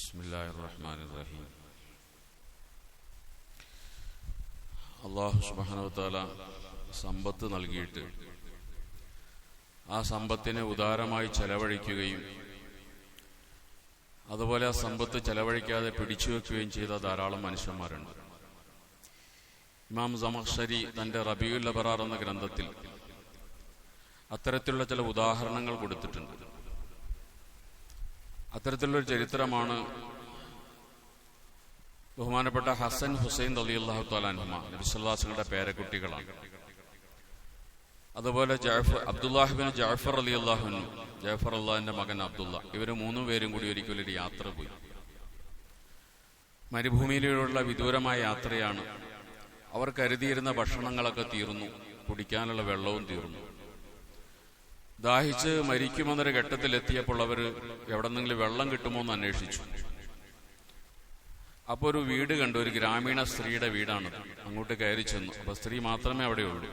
ബിസ്മില്ലാഹിർറഹ്മാനിർറഹീം. അല്ലാഹു സുബ്ഹാനഹു വ തആല സമ്പത്ത് നൽകിയിട്ട് ആ സമ്പത്തിനെ ഉദാരമായി ചെലവഴിക്കുകയും അതുപോലെ ആ സമ്പത്ത് ചെലവഴിക്കാതെ പിടിച്ചു വെക്കുകയും ചെയ്ത ധാരാളം മനുഷ്യന്മാരുണ്ട്. ഇമാം സമഖ്ശരി തന്റെ റബീഉൽ അബ്റാർ എന്ന ഗ്രന്ഥത്തിൽ അത്തരത്തിലുള്ള ചില ഉദാഹരണങ്ങൾ കൊടുത്തിട്ടുണ്ട്. അത്തരത്തിലുള്ളൊരു ചരിത്രമാണ് ബഹുമാനപ്പെട്ട ഹസൻ ഹുസൈൻ റളിയല്ലാഹു തആല അൻഹുമ, നബി സല്ലല്ലാഹു അലൈഹി വസല്ലമയുടെ പേരക്കുട്ടികളാണ്. അതുപോലെ അബ്ദുല്ലാഹ് ബിൻ ജഅഫർ റളിയല്ലാഹു അൻഹു, ജഅഫർ അള്ളാഹിന്റെ മകൻ അബ്ദുള്ള, ഇവര് മൂന്നു പേരും കൂടി ഒരിക്കലൊരു യാത്ര പോയി. മരുഭൂമിയിലുള്ള വിദൂരമായ യാത്രയാണ്. അവർ കരുതിയിരുന്ന ഭക്ഷണങ്ങളൊക്കെ തീർന്നു, കുടിക്കാനുള്ള വെള്ളവും തീർന്നു. ദാഹിച്ച് മരിക്കുമെന്നൊരു ഘട്ടത്തിലെത്തിയപ്പോൾ അവർ എവിടെന്നെങ്കിലും വെള്ളം കിട്ടുമോ എന്ന് അന്വേഷിച്ചു. അപ്പോൾ ഒരു വീട് കണ്ടു, ഒരു ഗ്രാമീണ സ്ത്രീയുടെ വീടാണത്. അങ്ങോട്ട് കയറി ചെന്നു. അപ്പൊ സ്ത്രീ മാത്രമേ അവിടെയുള്ളൂ.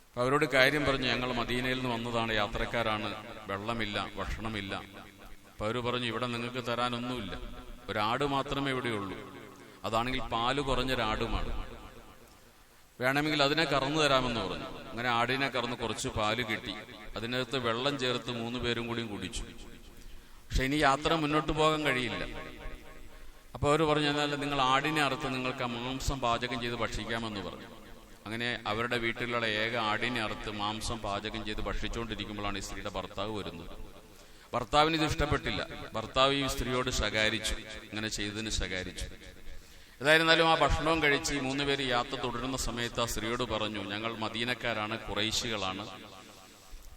അപ്പൊ അവരോട് കാര്യം പറഞ്ഞു, ഞങ്ങൾ മദീനയിൽ നിന്ന് വന്നതാണ്, യാത്രക്കാരാണ്, വെള്ളമില്ല, ഭക്ഷണമില്ല. അപ്പൊ അവര് പറഞ്ഞു, ഇവിടെ നിങ്ങൾക്ക് തരാനൊന്നുമില്ല, ഒരാട് മാത്രമേ ഇവിടെയുള്ളൂ, അതാണെങ്കിൽ പാല് കുറഞ്ഞൊരാടുമാണ്, വേണമെങ്കിൽ അതിനെ കറന്നു തരാമെന്ന് പറഞ്ഞു. അങ്ങനെ ആടിനെ കറന്ന് കുറച്ച് പാല് കിട്ടി, അതിനകത്ത് വെള്ളം ചേർത്ത് മൂന്ന് പേരും കൂടിയും കുടിച്ചു. പക്ഷെ ഇനി യാത്ര മുന്നോട്ട് പോകാൻ കഴിയില്ല. അപ്പൊ അവർ പറഞ്ഞു, എന്നാൽ നിങ്ങൾ ആടിനെ അറുത്ത് നിങ്ങൾക്ക് ആ മാംസം പാചകം ചെയ്ത് ഭക്ഷിക്കാമെന്ന് പറഞ്ഞു. അങ്ങനെ അവരുടെ വീട്ടിലുള്ള ഏക ആടിനെ അറുത്ത് മാംസം പാചകം ചെയ്ത് ഭക്ഷിച്ചുകൊണ്ടിരിക്കുമ്പോഴാണ് ഈ സ്ത്രീയുടെ ഭർത്താവ് വരുന്നത്. ഭർത്താവിന് ഇത് ഇഷ്ടപ്പെട്ടില്ല. ഭർത്താവ് ഈ സ്ത്രീയോട് ശകാരിച്ചു, ഇങ്ങനെ ചെയ്തതിന് ശകാരിച്ചു. ഏതായിരുന്നാലും ആ ഭക്ഷണവും കഴിച്ച് മൂന്ന് പേര് യാത്ര തുടരുന്ന സമയത്ത് ആ സ്ത്രീയോട് പറഞ്ഞു, ഞങ്ങൾ മദീനക്കാരാണ്, ഖുറൈശികളാണ്,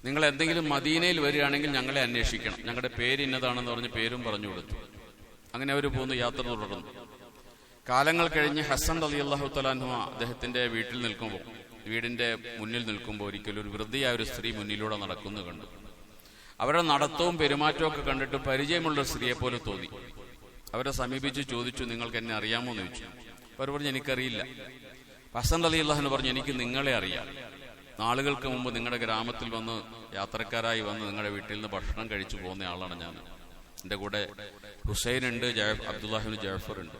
നിങ്ങൾ എന്തെങ്കിലും മദീനയിൽ വരികയാണെങ്കിൽ ഞങ്ങളെ അന്വേഷിക്കണം, ഞങ്ങളുടെ പേര് ഇന്നതാണെന്ന് പറഞ്ഞ് പേരും പറഞ്ഞു കൊടുത്തു. അങ്ങനെ അവർ പോന്നു, യാത്ര തുടർന്നു. കാലങ്ങൾ കഴിഞ്ഞ് ഹസൻ റളിയല്ലാഹു തആല അൻഹു അദ്ദേഹത്തിന്റെ വീട്ടിൽ നിൽക്കുമ്പോൾ, വീടിന്റെ മുന്നിൽ നിൽക്കുമ്പോൾ ഒരിക്കലും ഒരു വൃദ്ധയായ ഒരു സ്ത്രീ മുന്നിലൂടെ നടക്കുന്നു കണ്ടു. അവരുടെ നടത്തവും പെരുമാറ്റവും ഒക്കെ കണ്ടിട്ട് പരിചയമുള്ള സ്ത്രീയെ പോലെ തോന്നി. അവരെ സമീപിച്ച് ചോദിച്ചു, നിങ്ങൾക്ക് എന്നെ അറിയാമോ എന്ന് ചോദിച്ചു. അവർ പറഞ്ഞു, എനിക്കറിയില്ല. ഹസൻ റളിയല്ലാഹു അൻഹു പറഞ്ഞു, എനിക്ക് നിങ്ങളെ അറിയാം. നാളുകൾക്ക് മുമ്പ് നിങ്ങളുടെ ഗ്രാമത്തിൽ വന്ന് യാത്രക്കാരായി വന്ന് നിങ്ങളുടെ വീട്ടിൽ നിന്ന് ഭക്ഷണം കഴിച്ചു പോകുന്ന ആളാണ് ഞാൻ. എന്റെ കൂടെ ഹുസൈൻ ഉണ്ട്, അബ്ദുല്ലാഹ് ബിൻ ജഅഫർ ഉണ്ട്.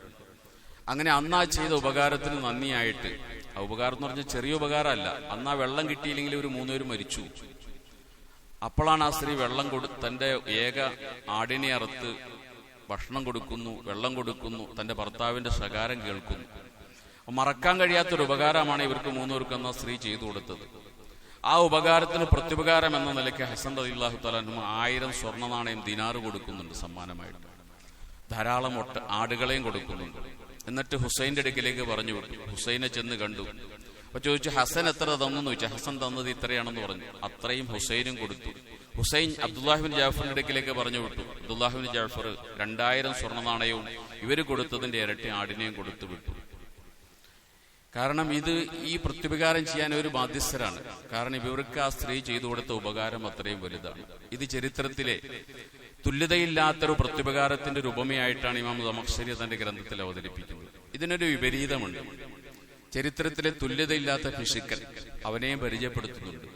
അങ്ങനെ അന്നാ ചെയ്ത ഉപകാരത്തിന് നന്ദിയായിട്ട്, ആ ഉപകാരം എന്ന് പറഞ്ഞാൽ ചെറിയ ഉപകാരമല്ല, അന്നാ വെള്ളം കിട്ടിയില്ലെങ്കിൽ ഒരു മൂന്നുപേരും മരിച്ചു. അപ്പോഴാണ് ആ സ്ത്രീ വെള്ളം തന്റെ ഏക ആടിനെ അറുത്ത് ഭക്ഷണം കൊടുക്കുന്നു, വെള്ളം കൊടുക്കുന്നു, തന്റെ ഭർത്താവിന്റെ ശകാരം കേൾക്കുന്നു. മറക്കാൻ കഴിയാത്തൊരു ഉപകാരമാണ് ഇവർക്ക് മൂന്നുപേർക്കും എന്ന സ്ത്രീ ചെയ്തു കൊടുത്തത്. ആ ഉപകാരത്തിന് പ്രത്യുപകാരം എന്ന നിലയ്ക്ക് ഹസൻ റളിയല്ലാഹു തആല അൻഹു 1000 സ്വർണ്ണ നാണയം ദിനാറ് കൊടുക്കുന്നുണ്ട് സമ്മാനമായിട്ട്. ധാരാളം ആടുകളെയും കൊടുക്കുന്നുണ്ട്. എന്നിട്ട് ഹുസൈന്റെ അടുക്കിലേക്ക് പറഞ്ഞു വിട്ടു. ഹുസൈനെ ചെന്ന് കണ്ടു. അപ്പൊ ചോദിച്ചു, ഹസൻ എത്ര തന്നു ചോദിച്ചു. ഹസൻ തന്നത് ഇത്രയാണെന്ന് പറഞ്ഞു. അത്രയും ഹുസൈനും കൊടുത്തു. ഹുസൈൻ അബ്ദുല്ലാഹ് ബിൻ ജഅഫറിന്റെ അടുക്കിലേക്ക് പറഞ്ഞു വിട്ടു. അബ്ദുല്ലാഹ് ബിൻ ജഅഫർ 2000 സ്വർണ്ണ നാണയവും ഇവര് കൊടുത്തതിന്റെ ഇരട്ടി ആടിനെയും കൊടുത്തു വിട്ടു. കാരണം ഇത് ഈ പ്രത്യുപകാരം ചെയ്യാൻ ഒരു ബാധ്യസ്ഥരാണ്. കാരണം ഇവർക്ക് ആ സ്ത്രീ ചെയ്തു കൊടുത്ത ഉപകാരം അത്രയും വലുതാണ്. ഇത് ചരിത്രത്തിലെ തുല്യതയില്ലാത്തൊരു പ്രത്യുപകാരത്തിന്റെ ഒരു ഉപമയായിട്ടാണ് ഇമാം സമഖ്ശരി തന്റെ ഗ്രന്ഥത്തിൽ അവതരിപ്പിക്കുന്നത്. ഇതിനൊരു വിപരീതമുണ്ട്. ചരിത്രത്തിലെ തുല്യതയില്ലാത്ത ഫിസിക്കൽ അവനെയും പരിചയപ്പെടുത്തുന്നുണ്ട്.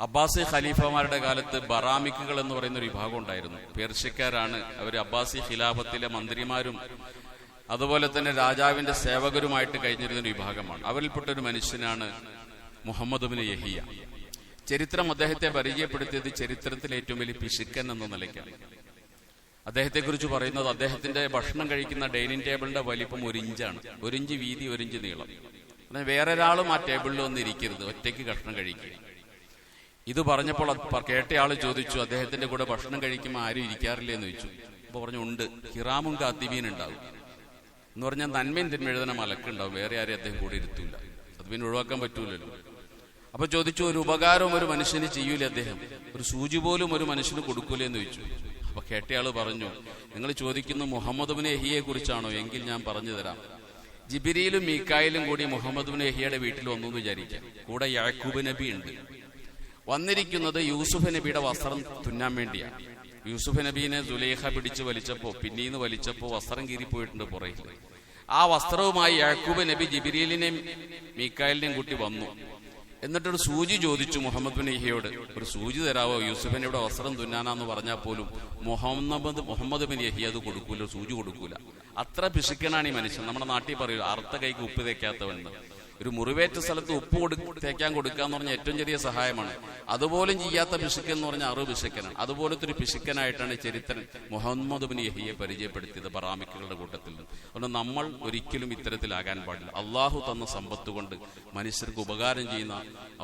അബ്ബാസി ഖലീഫമാരുടെ കാലത്ത് ബറാമിക്കുകൾ എന്ന് പറയുന്ന ഒരു വിഭാഗം ഉണ്ടായിരുന്നു. പേർഷ്യക്കാരാണ്. അവർ അബ്ബാസി ഖിലാഫത്തിലെ മന്ത്രിമാരും അതുപോലെ തന്നെ രാജാവിന്റെ സേവകരുമായിട്ട് കഴിഞ്ഞിരുന്ന ഒരു വിഭാഗമാണ്. അവരിൽപ്പെട്ട ഒരു മനുഷ്യനാണ് മുഹമ്മദ് ബിൻ യഹിയ. ചരിത്രം അദ്ദേഹത്തെ പരിചയപ്പെടുത്തിയത് ചരിത്രത്തിലെ ഏറ്റവും വലിയ പിശുക്കൻ എന്ന നിലയ്ക്കാണ്. അദ്ദേഹത്തെ കുറിച്ച് പറയുന്നത്, അദ്ദേഹത്തിന്റെ ഭക്ഷണം കഴിക്കുന്ന ഡൈനിങ് ടേബിളിന്റെ വലിപ്പം 1 ഇഞ്ചാണ്. 1 ഇഞ്ച് വീതി, 1 ഇഞ്ച് നീളം. വേറൊരാളും ആ ടേബിളിൽ ഒന്നും ഇരിക്കരുത്, ഒറ്റയ്ക്ക് ഭക്ഷണം കഴിക്കുക. ഇത് പറഞ്ഞപ്പോൾ കേട്ടയാള് ചോദിച്ചു, അദ്ദേഹത്തിന്റെ കൂടെ ഭക്ഷണം കഴിക്കുമ്പോൾ ആരും ഇരിക്കാറില്ലേ എന്ന് ചോദിച്ചു. അപ്പൊ പറഞ്ഞു, ഉണ്ട്, ഹിറാമും കാത്തിബീൻ ഉണ്ടാവും എന്ന് പറഞ്ഞാൽ നന്മയും തിന്മ എഴുതുന്ന മലക്കുണ്ടാവും, വേറെ ആരെയും അദ്ദേഹം കൂടെ ഇരുത്തൂല. അത് പിന്നെ ഒഴിവാക്കാൻ പറ്റൂലല്ലോ. അപ്പൊ ചോദിച്ചു, ഒരു ഉപകാരവും ഒരു മനുഷ്യന് ചെയ്യൂലേ അദ്ദേഹം, ഒരു സൂചി പോലും ഒരു മനുഷ്യന് കൊടുക്കൂലേ എന്ന് ചോദിച്ചു. അപ്പൊ കേട്ടയാള് പറഞ്ഞു, നിങ്ങൾ ചോദിക്കുന്ന മുഹമ്മദ് ബിൻ യഹിയെ കുറിച്ചാണോ? എങ്കിൽ ഞാൻ പറഞ്ഞു തരാം. ജിബ്രീലും മീകായിലും കൂടി മുഹമ്മദ് ബിൻ യഹിയുടെ വീട്ടിൽ വന്നു എന്ന് വിചാരിക്കാം. കൂടെ യാക്കൂബ് നബി ഉണ്ട്. വന്നിരിക്കുന്നത് യൂസുഫ് നബിയുടെ വസ്ത്രം തുന്നാൻ വേണ്ടിയാണ്. യൂസുഫ് നബീനെ സുലൈഖ പിടിച്ച് വലിച്ചപ്പോ, പിന്നീന്ന് വലിച്ചപ്പോ വസ്ത്രം കീറിപ്പോയിട്ടുണ്ട് പുറകിൽ. ആ വസ്ത്രവുമായി യാക്കൂബ് നബി ജിബ്രീലിനെയും മീകായിലിനെയും കൂട്ടി വന്നു. എന്നിട്ടൊരു സൂചി ചോദിച്ചു മുഹമ്മദ് ബിൻ യഹ്യയോട്, ഒരു സൂചി തരാവോ, യൂസുഫിന്റെ വസ്ത്രം തുന്നാനാന്ന് പറഞ്ഞാൽ പോലും മുഹമ്മദ് ബിൻ യഹ്യ അത് കൊടുക്കൂല, സൂചി കൊടുക്കൂല. അത്ര പിശുക്കനാണ് ഈ മനുഷ്യൻ. നമ്മുടെ നാട്ടിൽ പറയൂ, അർത്ഥ കൈക്ക് ഉപ്പ് തേക്കാത്തവെന്ന്. ഒരു മുറിവേറ്റ സ്ഥലത്ത് ഉപ്പ് തേക്കാൻ കൊടുക്കുക എന്ന് പറഞ്ഞാൽ ഏറ്റവും ചെറിയ സഹായമാണ്. അതുപോലും ചെയ്യാത്ത പിശുക്കൻ എന്ന് പറഞ്ഞാൽ 6 പിശുക്കനാണ്. അതുപോലത്തെ ഒരു പിശുക്കനായിട്ടാണ് ചരിത്രൻ മുഹമ്മദ് ബിൻ യഹ്യയെ പരിചയപ്പെടുത്തിയത് ബറാമിക്കുകളുടെ കൂട്ടത്തിൽ നിന്ന്. അതുകൊണ്ട് നമ്മൾ ഒരിക്കലും ഇത്തരത്തിലാകാൻ പാടില്ല. അള്ളാഹു തന്ന സമ്പത്ത് കൊണ്ട് മനുഷ്യർക്ക് ഉപകാരം ചെയ്യുന്ന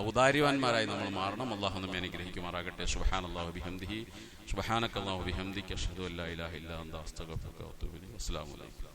ഔദാര്യവാന്മാരായി നമ്മൾ മാറണം. അള്ളാഹു നമ്മെ അനുഗ്രഹിക്കുമാറാകട്ടെ. സുബ്ഹാനല്ലാഹി വബിഹംദിഹി സുബ്ഹാനക്കല്ലാഹു വബിഹംദിക അഷ്ഹദു അല്ലാ ഇലാഹ ഇല്ലാ അൻത അസ്തഗ്ഫിറുക വഅതൂബു ഇലൈക്. അസ്സലാമു അലൈക്കും.